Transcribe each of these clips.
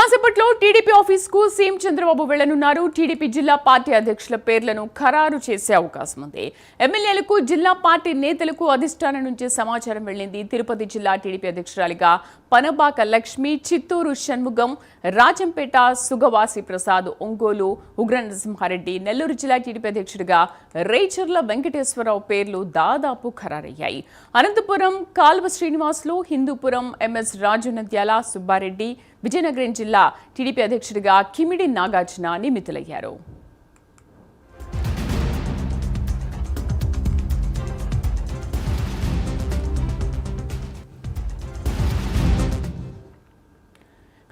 కాసేపట్లో TDP office కు CM Chandrababu వెళ్లనున్నారు. TDP జిల్లా పార్టీ అధ్యక్షుల పేర్లను ఖరారు చేసే అవకాశం ఉంది. ఎమ్మెల్యేలకు జిల్లా పార్టీ నేతలకు అధిష్టానం నుంచి సమాచారం వెళ్లింది. తిరుపతి జిల్లా టీడీపీ అధ్యక్షురాలిగా పనబాక లక్ష్మి, చిత్తూరు షణ్ముగం, రాజంపేట సుగవాసి ప్రసాద్, ఒంగోలు ఉగ్ర నరసింహారెడ్డి, నెల్లూరు జిల్లా టీడీపీ అధ్యక్షుడిగా రేచర్ల వెంకటేశ్వరరావు పేర్లు దాదాపు ఖరారయ్యాయి. అనంతపురం కాల్వ శ్రీనివాసులు, హిందూపురం ఎంఎస్ రాజునంద్యాల సుబ్బారెడ్డి, విజయనగరం జిల్లా టీడీపీ అధ్యక్షుడిగా కిమిడి నాగార్జున నియమితులయ్యారు.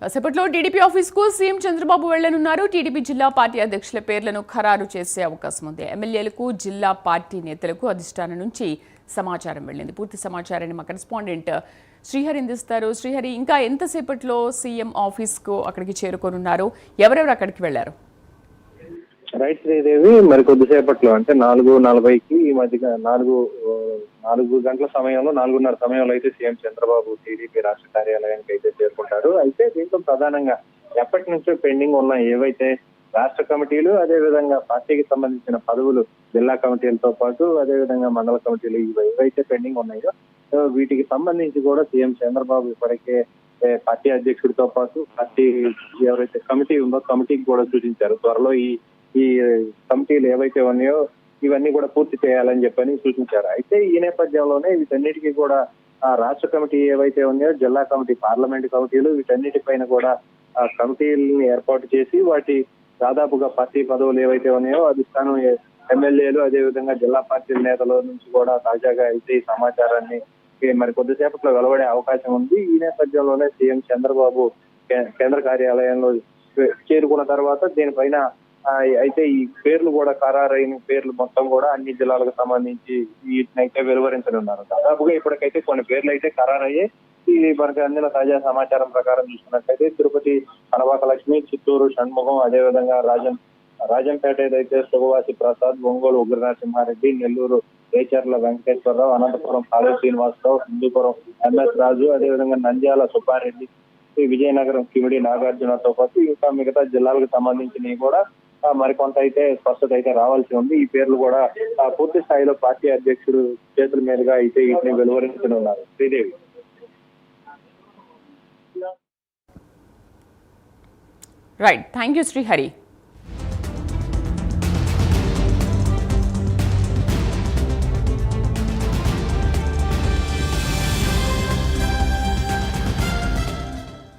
కాసేపట్లో టీడీపీ ఆఫీస్ కు సీఎం చంద్రబాబు వెళ్లనున్నారు. టీడీపీ జిల్లా పార్టీ అధ్యక్షుల పేర్లను ఖరారు చేసే అవకాశం ఉంది. ఎమ్మెల్యేలకు జిల్లా పార్టీ నేతలకు అధిష్టానం నుంచి సమాచారం వెళ్ళింది. పూర్తి సమాచారాన్ని మా కరెస్పాండెంట్ శ్రీహరి అందిస్తారు. శ్రీహరి, ఇంకా ఎంతసేపట్లో సీఎం ఆఫీస్ కు అక్కడికి చేరుకోనున్నారు? ఎవరెవరు అక్కడికి వెళ్లారు? రైట్ శ్రీదేవి, మరి కొద్దిసేపట్లో అంటే 4:40కి ఈ మధ్యగా 4 గంటల సమయంలో 4:30 సమయంలో అయితే సీఎం చంద్రబాబు టీడీపీ రాష్ట్ర కార్యాలయానికి అయితే చేరుకుంటారు. అయితే దీంతో ప్రధానంగా ఎప్పటి నుంచో పెండింగ్ ఉన్న ఏవైతే రాష్ట్ర కమిటీలు, అదే విధంగా పార్టీకి సంబంధించిన పదవులు, జిల్లా కమిటీలతో పాటు అదే విధంగా మండల కమిటీలు ఏవైతే పెండింగ్ ఉన్నాయో వీటికి సంబంధించి కూడా సీఎం చంద్రబాబు ఇప్పటికే పార్టీ అధ్యక్షుడితో పాటు పార్టీ ఎవరైతే కమిటీ ఉందో కమిటీకి కూడా సూచించారు. త్వరలో ఈ కమిటీలు ఏవైతే ఉన్నాయో ఇవన్నీ కూడా పూర్తి చేయాలని చెప్పని సూచించారు. అయితే ఈ నేపథ్యంలోనే వీటన్నిటికీ కూడా రాష్ట్ర కమిటీ ఏవైతే ఉన్నాయో జిల్లా కమిటీ, పార్లమెంట్ కమిటీలు వీటన్నిటిపైన కూడా కమిటీలని ఏర్పాటు చేసి వాటి దాదాపుగా పార్టీ పదవులు ఏవైతే ఉన్నాయో అధిష్టానం ఎమ్మెల్యేలు అదే విధంగా జిల్లా పార్టీ నేతల నుంచి కూడా తాజాగా అయితే ఈ సమాచారాన్ని మరి కొద్దిసేపట్లో వెలువడే అవకాశం ఉంది. ఈ నేపథ్యంలోనే సీఎం చంద్రబాబు కేంద్ర కార్యాలయంలో చేరుకున్న తర్వాత దీనిపైన అయితే ఈ పేర్లు కూడా ఖరారైన పేర్లు మొత్తం కూడా అన్ని జిల్లాలకు సంబంధించి వీటినైతే వెలువరించనున్నారు. దాదాపుగా ఇప్పటికైతే కొన్ని పేర్లు అయితే ఖరారయ్యాయి. ఇది మనకు అందిన తాజా సమాచారం ప్రకారం చూసుకున్నట్లయితే తిరుపతి పనబాక లక్ష్మి, చిత్తూరు షణ్ముగం, అదేవిధంగా రాజంపేట ఏదైతే సుగవాసి ప్రసాద్, ఒంగోలు ఉగ్ర నరసింహారెడ్డి, నెల్లూరు రేచర్ల వెంకటేశ్వరరావు, అనంతపురం కాళీ శ్రీనివాసరావు, హిందూపురం ఎంఎస్ రాజు, అదేవిధంగా నంద్యాల సుబ్బారెడ్డి, విజయనగరం కిమిడి నాగార్జునతో పాటు ఇంకా మిగతా జిల్లాలకు సంబంధించినవి కూడా మరికొంత అయితే స్పష్టత అయితే రావాల్సి ఉంది. ఈ పేర్లు కూడా పూర్తి స్థాయిలో పార్టీ అధ్యక్షుడు చేతుల మీదుగా అయితే వీటిని వెలువరించనున్నారు. Sridevi. Right, thank you Srihari.